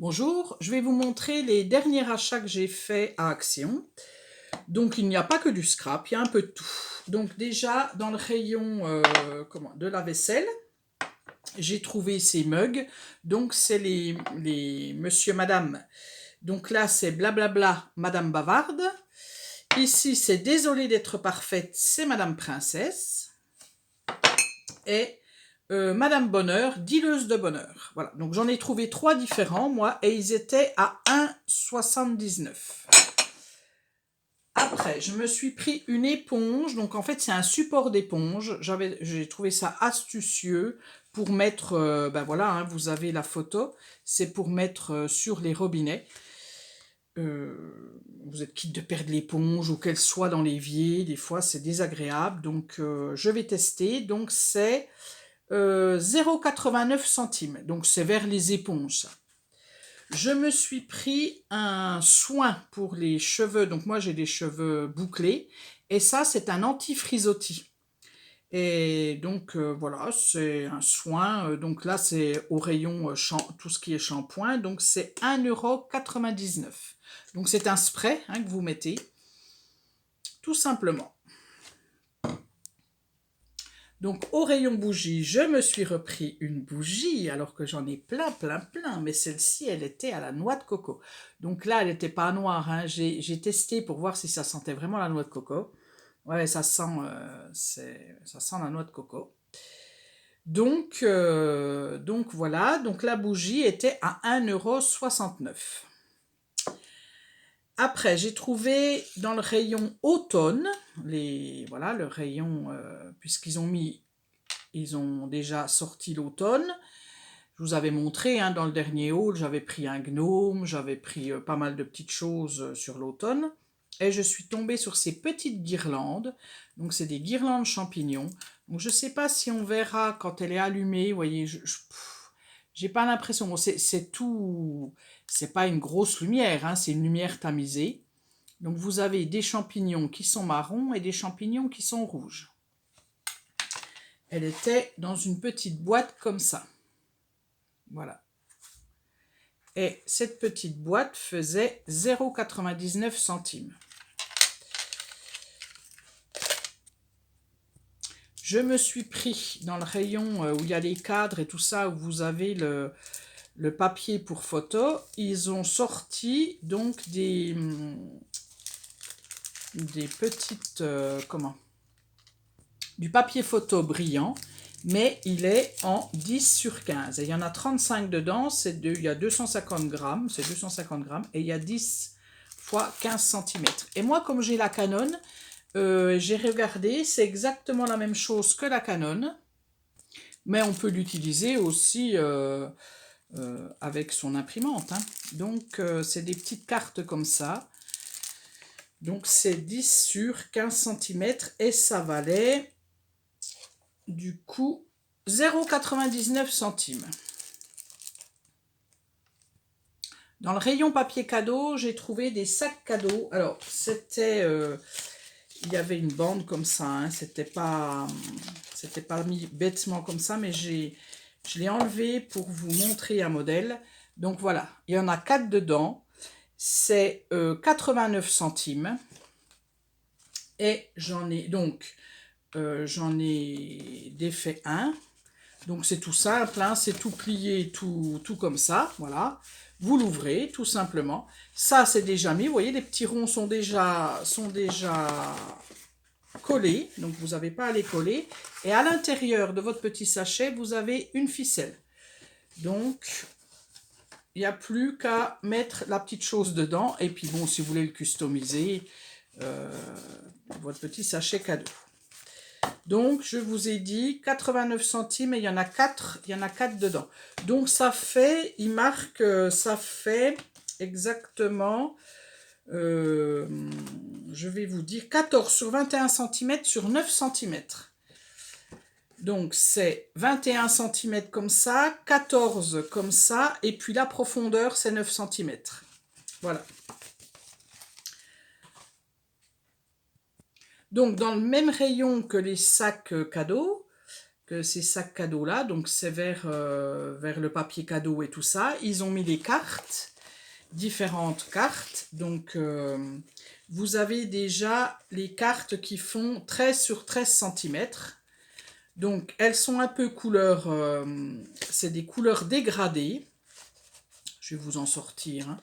Bonjour, je vais vous montrer les derniers achats que j'ai faits à Action. Donc il n'y a pas que du scrap, il y a un peu de tout. Donc déjà dans le rayon de la vaisselle, j'ai trouvé ces mugs. Donc c'est les monsieur, madame. Donc là c'est blablabla, madame bavarde. Ici c'est désolé d'être parfaite, c'est madame princesse. Et Madame Bonheur, dealeuse de bonheur. Voilà, donc j'en ai trouvé 3 différents, moi, et ils étaient à 1,79. Après, je me suis pris une éponge, donc en fait c'est un support d'éponge. J'ai trouvé ça astucieux pour mettre, ben voilà, hein, vous avez la photo, c'est pour mettre sur les robinets. Vous êtes quitte de perdre l'éponge ou qu'elle soit dans l'évier, des fois c'est désagréable, donc je vais tester. Donc c'est 0,89 centimes. Donc c'est vers les éponges. Je me suis pris un soin pour les cheveux. Donc moi j'ai des cheveux bouclés. Et ça c'est un anti-frisottis. Et donc voilà, c'est un soin. Donc là c'est au rayon tout ce qui est shampoing. Donc c'est 1,99 €. Donc c'est un spray hein, que vous mettez. Tout simplement. Donc au rayon bougie, je me suis repris une bougie, alors que j'en ai plein, mais celle-ci, elle était à la noix de coco. Donc là, elle n'était pas noire, hein. J'ai testé pour voir si ça sentait vraiment la noix de coco. Ouais, ça sent la noix de coco. Donc voilà, donc la bougie était à 1,69 €. Après, j'ai trouvé dans le rayon automne, voilà, le rayon, ils ont déjà sorti l'automne. Je vous avais montré hein, dans le dernier haul, j'avais pris un gnome, j'avais pris pas mal de petites choses sur l'automne. Et je suis tombée sur ces petites guirlandes. Donc c'est des guirlandes champignons. Donc je ne sais pas si on verra quand elle est allumée. Vous voyez, j'ai pas l'impression. Bon, c'est tout. C'est pas une grosse lumière, hein, c'est une lumière tamisée. Donc vous avez des champignons qui sont marrons et des champignons qui sont rouges. Elle était dans une petite boîte comme ça. Voilà. Et cette petite boîte faisait 0,99 centimes. Je me suis pris dans le rayon où il y a les cadres et tout ça, où vous avez le papier pour photo. Ils ont sorti donc des petites... du papier photo brillant, mais il est en 10 sur 15. Et il y en a 35 dedans, il y a 250 grammes, c'est 250 grammes, et il y a 10 fois 15 cm. Et moi, comme j'ai la Canon, j'ai regardé, c'est exactement la même chose que la Canon, mais on peut l'utiliser aussi avec son imprimante. Hein. Donc, c'est des petites cartes comme ça. Donc, c'est 10 sur 15 cm, et ça valait... du coup 0,99 centimes. Dans le rayon papier cadeau, j'ai trouvé des sacs cadeaux. Alors, c'était... il y avait une bande comme ça, hein, c'était pas mis bêtement comme ça, mais je l'ai enlevé pour vous montrer un modèle. Donc voilà, il y en a 4 dedans. C'est 89 centimes. Et j'en ai défait un. Donc c'est tout simple, hein, c'est tout plié, tout comme ça, voilà. Vous l'ouvrez tout simplement. Ça c'est déjà mis, vous voyez les petits ronds sont déjà collés, donc vous n'avez pas à les coller. Et à l'intérieur de votre petit sachet, vous avez une ficelle. Donc il n'y a plus qu'à mettre la petite chose dedans. Et puis bon, si vous voulez le customiser, votre petit sachet cadeau. Donc, je vous ai dit 89 centimes et il y en a 4 dedans. Donc, ça fait, il marque, ça fait exactement, je vais vous dire, 14 sur 21 cm sur 9 cm. Donc, c'est 21 cm comme ça, 14 comme ça, et puis la profondeur, c'est 9 cm. Voilà. Donc, dans le même rayon que les sacs cadeaux, que ces sacs cadeaux là, donc c'est vers le papier cadeau et tout ça. Ils ont mis des cartes, différentes cartes, donc vous avez déjà les cartes qui font 13 sur 13 cm. Donc elles sont un peu couleur, c'est des couleurs dégradées. Je vais vous en sortir, hein.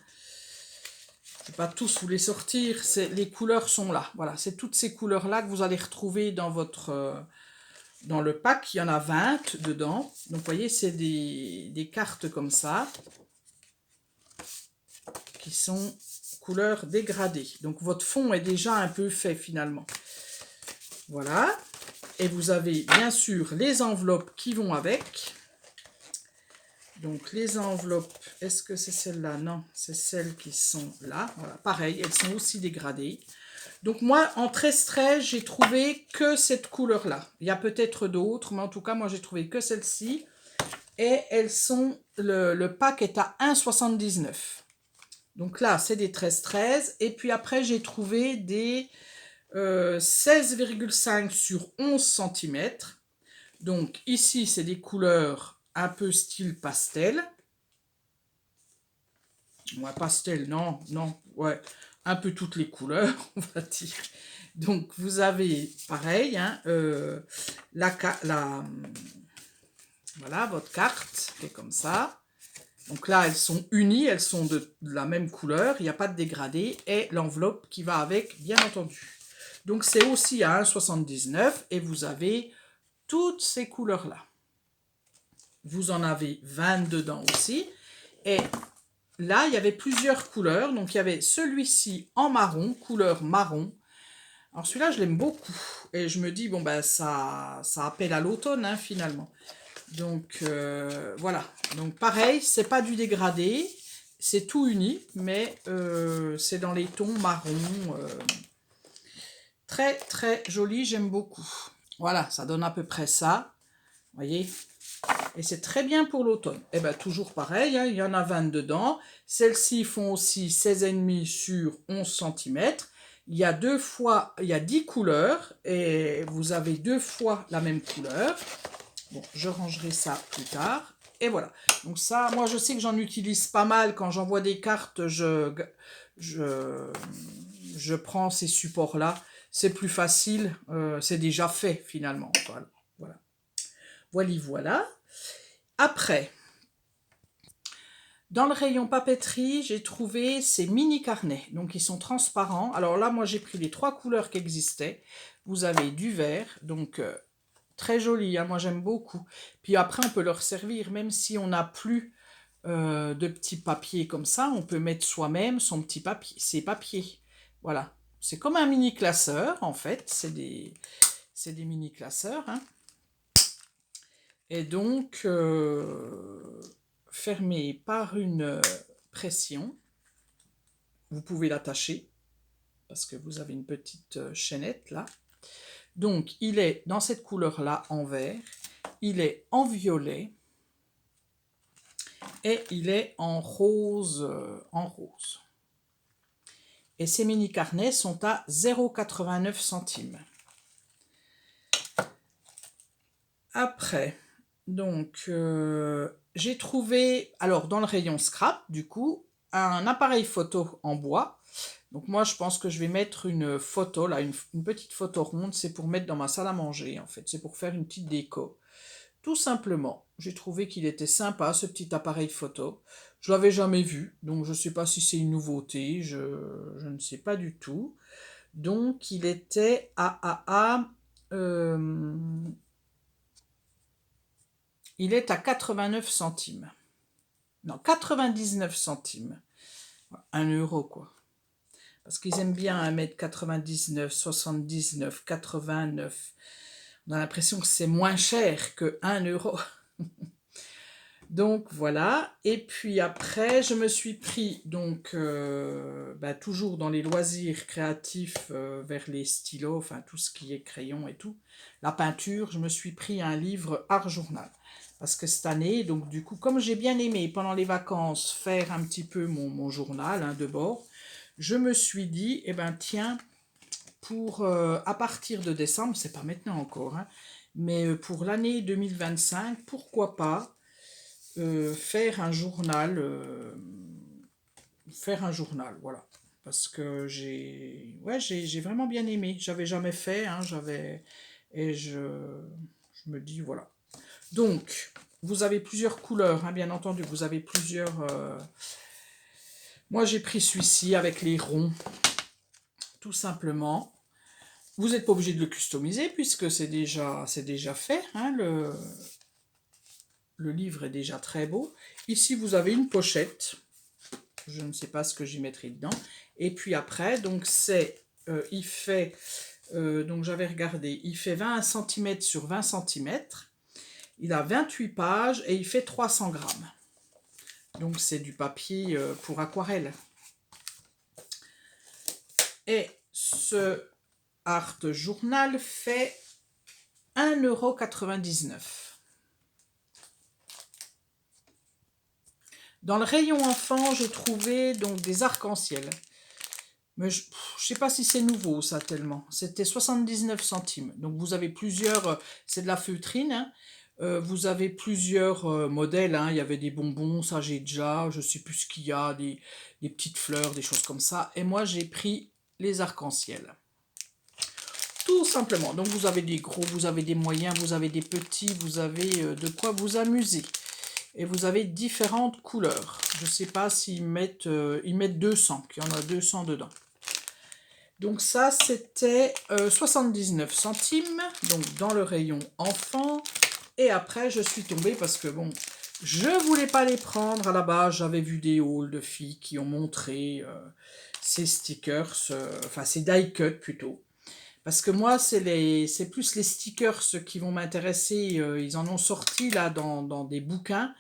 Je ne vais pas tous vous les sortir, les couleurs sont là. Voilà, c'est toutes ces couleurs-là que vous allez retrouver dans dans le pack. Il y en a 20 dedans. Donc, vous voyez, c'est des cartes comme ça, qui sont couleurs dégradées. Donc, votre fond est déjà un peu fait, finalement. Voilà. Et vous avez, bien sûr, les enveloppes qui vont avec. Donc, les enveloppes, est-ce que c'est celles-là? Non, c'est celles qui sont là. Voilà, pareil, elles sont aussi dégradées. Donc, moi, en 13-13, j'ai trouvé que cette couleur-là. Il y a peut-être d'autres, mais en tout cas, moi, j'ai trouvé que celle-ci. Et elles sont, le pack est à 1,79. Donc là, c'est des 13-13. Et puis après, j'ai trouvé des 16,5 sur 11 cm. Donc, ici, c'est des couleurs un peu style pastel. Ouais, pastel, non, ouais, un peu toutes les couleurs, on va dire. Donc, vous avez, pareil, hein, voilà, votre carte, qui est comme ça. Donc là, elles sont unies, elles sont de la même couleur, il n'y a pas de dégradé, et l'enveloppe qui va avec, bien entendu. Donc, c'est aussi à 1,79, et vous avez toutes ces couleurs-là. Vous en avez 20 dedans aussi. Et là, il y avait plusieurs couleurs. Donc, il y avait celui-ci en marron, couleur marron. Alors, celui-là, je l'aime beaucoup. Et je me dis, bon, ben, ça appelle à l'automne, hein, finalement. Donc, voilà. Donc, pareil, c'est pas du dégradé. C'est tout uni, mais c'est dans les tons marron. Très, très joli, j'aime beaucoup. Voilà, ça donne à peu près ça. Vous voyez ? Et c'est très bien pour l'automne. Et bien, toujours pareil, hein, il y en a 20 dedans. Celles-ci font aussi 16,5 sur 11 cm. Il y a 10 couleurs et vous avez 2 fois la même couleur. Bon, je rangerai ça plus tard. Et voilà. Donc ça, moi, je sais que j'en utilise pas mal. Quand j'envoie des cartes, je prends ces supports-là. C'est plus facile. C'est déjà fait, finalement. Voilà. Voilà. Après, dans le rayon papeterie, j'ai trouvé ces mini carnets. Donc, ils sont transparents. Alors là, moi, j'ai pris les 3 couleurs qui existaient. Vous avez du vert, donc très joli, hein, moi, j'aime beaucoup. Puis après, on peut leur servir, même si on n'a plus de petits papiers comme ça, on peut mettre soi-même son petit papier, ses papiers. Voilà. C'est comme un mini classeur, en fait. C'est des mini classeurs, hein. Et donc, fermé par une pression. Vous pouvez l'attacher, parce que vous avez une petite chaînette là. Donc, il est dans cette couleur-là en vert, il est en violet, et il est en rose. Et ces mini carnets sont à 0,89 centimes. Après... Donc, j'ai trouvé, alors dans le rayon scrap, du coup, un appareil photo en bois. Donc moi, je pense que je vais mettre une photo, là, une petite photo ronde. C'est pour mettre dans ma salle à manger, en fait. C'est pour faire une petite déco. Tout simplement, j'ai trouvé qu'il était sympa, ce petit appareil photo. Je l'avais jamais vu, donc je ne sais pas si c'est une nouveauté. Je ne sais pas du tout. Donc, il était il est à 89 centimes. Non, 99 centimes. 1 euro, quoi. Parce qu'ils aiment bien mettre 99, 79, 89. On a l'impression que c'est moins cher que 1 euro. Donc, voilà. Et puis après, je me suis pris, donc, toujours dans les loisirs créatifs, vers les stylos, enfin, tout ce qui est crayon et tout, la peinture, je me suis pris un livre Art Journal. Parce que cette année, donc du coup, comme j'ai bien aimé pendant les vacances faire un petit peu mon journal, hein, de bord, je me suis dit, tiens, à partir de décembre, c'est pas maintenant encore, hein, Mais pour l'année 2025, pourquoi pas faire un journal, voilà. Parce que j'ai vraiment bien aimé. J'avais jamais fait, hein, et je me dis voilà. Donc, vous avez plusieurs couleurs, hein, bien entendu. Vous avez plusieurs. Moi, j'ai pris celui-ci avec les ronds, tout simplement. Vous n'êtes pas obligé de le customiser puisque c'est déjà fait, hein, le livre est déjà très beau. Ici, vous avez une pochette. Je ne sais pas ce que j'y mettrai dedans. Et puis après, donc il fait, donc j'avais regardé, il fait 20 cm sur 20 cm. Il a 28 pages et il fait 300 grammes. Donc c'est du papier pour aquarelle. Et ce Art Journal fait 1,99 €. Dans le rayon enfant, j'ai trouvé donc des arcs-en-ciel. Mais je ne sais pas si c'est nouveau, ça, tellement. C'était 79 centimes. Donc, vous avez plusieurs... c'est de la feutrine, hein. Vous avez plusieurs modèles, hein. Il y avait des bonbons, ça j'ai déjà. Je ne sais plus ce qu'il y a, des petites fleurs, des choses comme ça. Et moi, j'ai pris les arcs-en-ciel. Tout simplement. Donc, vous avez des gros, vous avez des moyens, vous avez des petits, vous avez de quoi vous amuser. Et vous avez différentes couleurs. Je ne sais pas s'ils mettent, 200, qu'il y en a 200 dedans. Donc ça, c'était 79 centimes, donc dans le rayon enfant. Et après, je suis tombée parce que bon, je voulais pas les prendre. À la base, j'avais vu des hauls de filles qui ont montré ces stickers, enfin ces die cut plutôt. Parce que moi, c'est plus les stickers qui vont m'intéresser. Ils en ont sorti là dans des bouquins.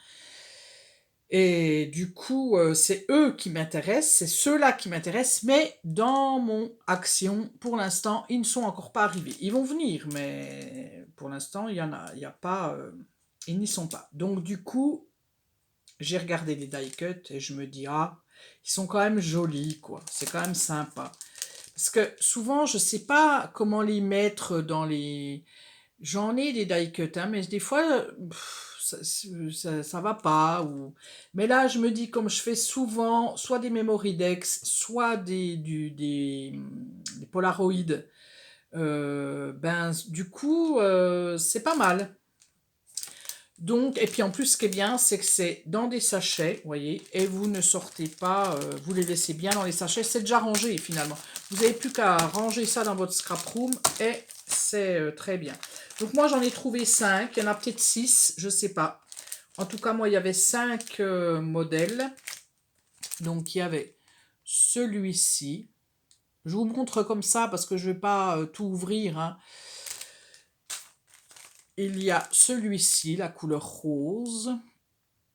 Et du coup, c'est eux qui m'intéressent, c'est ceux-là qui m'intéressent, mais dans mon action, pour l'instant, ils ne sont encore pas arrivés. Ils vont venir, mais pour l'instant, il y a pas, ils n'y sont pas. Donc du coup, j'ai regardé les die cut et je me dis, ah, ils sont quand même jolis, quoi. C'est quand même sympa. Parce que souvent, je sais pas comment les mettre dans les... J'en ai des die cut, hein, mais des fois, ça va pas. Mais là, je me dis, comme je fais souvent, soit des memory decks, soit des Polaroid, ben, du coup, c'est pas mal. Donc, et puis en plus, ce qui est bien, c'est que c'est dans des sachets, vous voyez, et vous ne sortez pas, vous les laissez bien dans les sachets, c'est déjà rangé finalement. Vous n'avez plus qu'à ranger ça dans votre scrap room et c'est très bien. Donc moi, j'en ai trouvé 5, il y en a peut-être 6, je ne sais pas. En tout cas, moi, il y avait 5 modèles. Donc, il y avait celui-ci. Je vous montre comme ça parce que je ne vais pas tout ouvrir, hein. Il y a celui-ci, la couleur rose.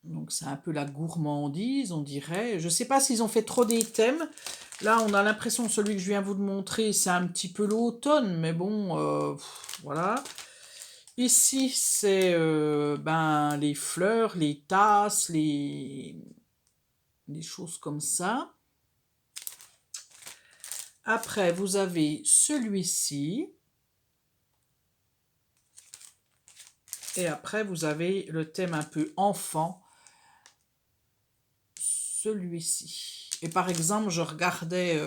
Donc c'est un peu la gourmandise, on dirait. Je ne sais pas s'ils ont fait trop des thèmes. Là, on a l'impression que celui que je viens vous montrer, c'est un petit peu l'automne, mais bon, voilà. Ici, c'est ben, les fleurs, les tasses, les choses comme ça. Après, vous avez celui-ci. Et après, vous avez le thème un peu enfant, celui-ci. Et par exemple, je regardais,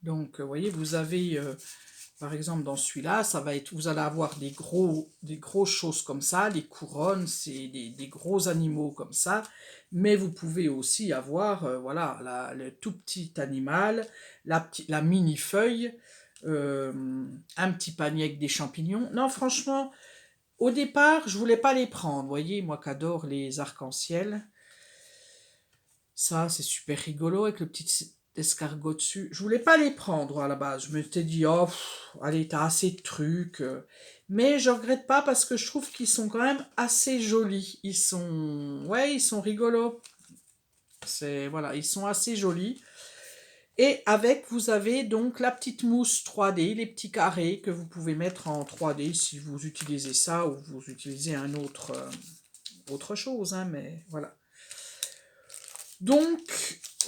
donc, vous voyez, vous avez, par exemple, dans celui-là, ça va être, vous allez avoir des grosses choses comme ça, les couronnes, c'est des gros animaux comme ça, mais vous pouvez aussi avoir, voilà, le tout petit animal, la mini-feuille, un petit panier avec des champignons. Non, franchement... Au départ, je voulais pas les prendre, vous voyez, moi qui adore les arcs-en-ciel. Ça, c'est super rigolo avec le petit escargot dessus. Je voulais pas les prendre à la base. Je m'étais dit, oh, allez, t'as assez de trucs. Mais je regrette pas parce que je trouve qu'ils sont quand même assez jolis. Ils sont rigolos. Voilà, ils sont assez jolis. Et avec, vous avez donc la petite mousse 3D, les petits carrés que vous pouvez mettre en 3D si vous utilisez ça ou vous utilisez autre chose, hein, mais voilà. Donc,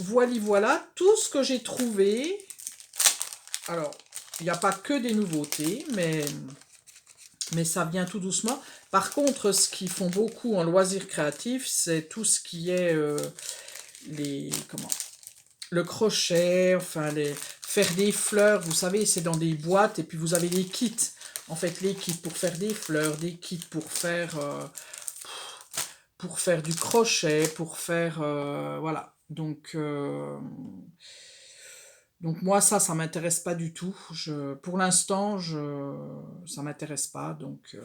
voilà tout ce que j'ai trouvé. Alors, il n'y a pas que des nouveautés, mais mais ça vient tout doucement. Par contre, ce qu'ils font beaucoup en loisirs créatifs, c'est tout ce qui est le crochet, enfin faire des fleurs. Vous savez, c'est dans des boîtes et puis vous avez des kits. En fait, les kits pour faire des fleurs, des kits pour faire du crochet, pour faire voilà. Donc moi ça m'intéresse pas du tout. Pour l'instant ça m'intéresse pas donc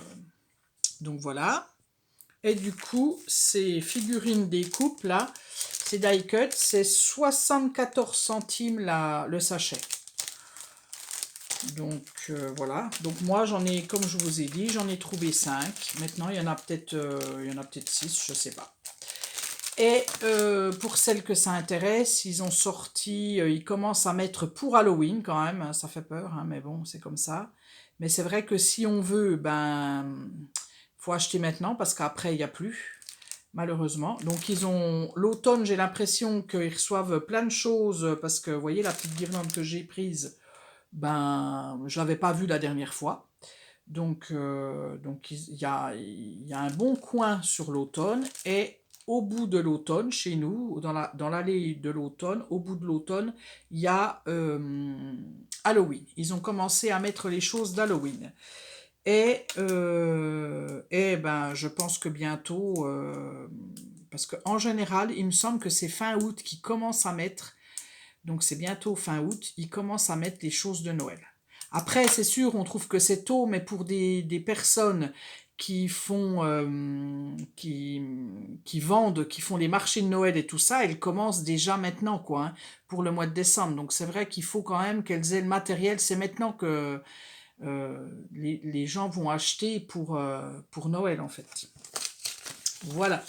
voilà. Et du coup ces figurines des coupes là, c'est die cut, c'est 74 centimes le sachet. Donc voilà. Donc moi j'en ai, comme je vous ai dit, j'en ai trouvé 5. Maintenant il y en a peut-être 6, je sais pas. Et pour celles que ça intéresse, ils ont sorti, ils commencent à mettre pour Halloween quand même, hein, ça fait peur, hein, mais bon, c'est comme ça. Mais c'est vrai que si on veut, ben, faut acheter maintenant parce qu'après, il n'y a plus, malheureusement. Donc ils ont, l'automne, j'ai l'impression qu'ils reçoivent plein de choses parce que, vous voyez, la petite guirlande que j'ai prise, ben, je l'avais pas vue la dernière fois. Donc il y a un bon coin sur l'automne et au bout de l'automne, chez nous, dans l'allée de l'automne, au bout de l'automne, il y a Halloween. Ils ont commencé à mettre les choses d'Halloween. Et ben, je pense que bientôt, parce qu'en général, il me semble que c'est fin août qu'ils commencent à mettre, donc c'est bientôt fin août, ils commencent à mettre les choses de Noël. Après, c'est sûr, on trouve que c'est tôt, mais pour des personnes qui font, qui vendent, qui font les marchés de Noël et tout ça, elles commencent déjà maintenant, quoi, hein, pour le mois de décembre. Donc c'est vrai qu'il faut quand même qu'elles aient le matériel. C'est maintenant que les gens vont acheter pour Noël, en fait. Voilà.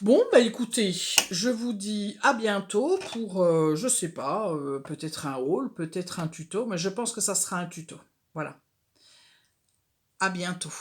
Bon, bah écoutez, je vous dis à bientôt pour, je sais pas, peut-être un haul, peut-être un tuto, mais je pense que ça sera un tuto. Voilà. À bientôt.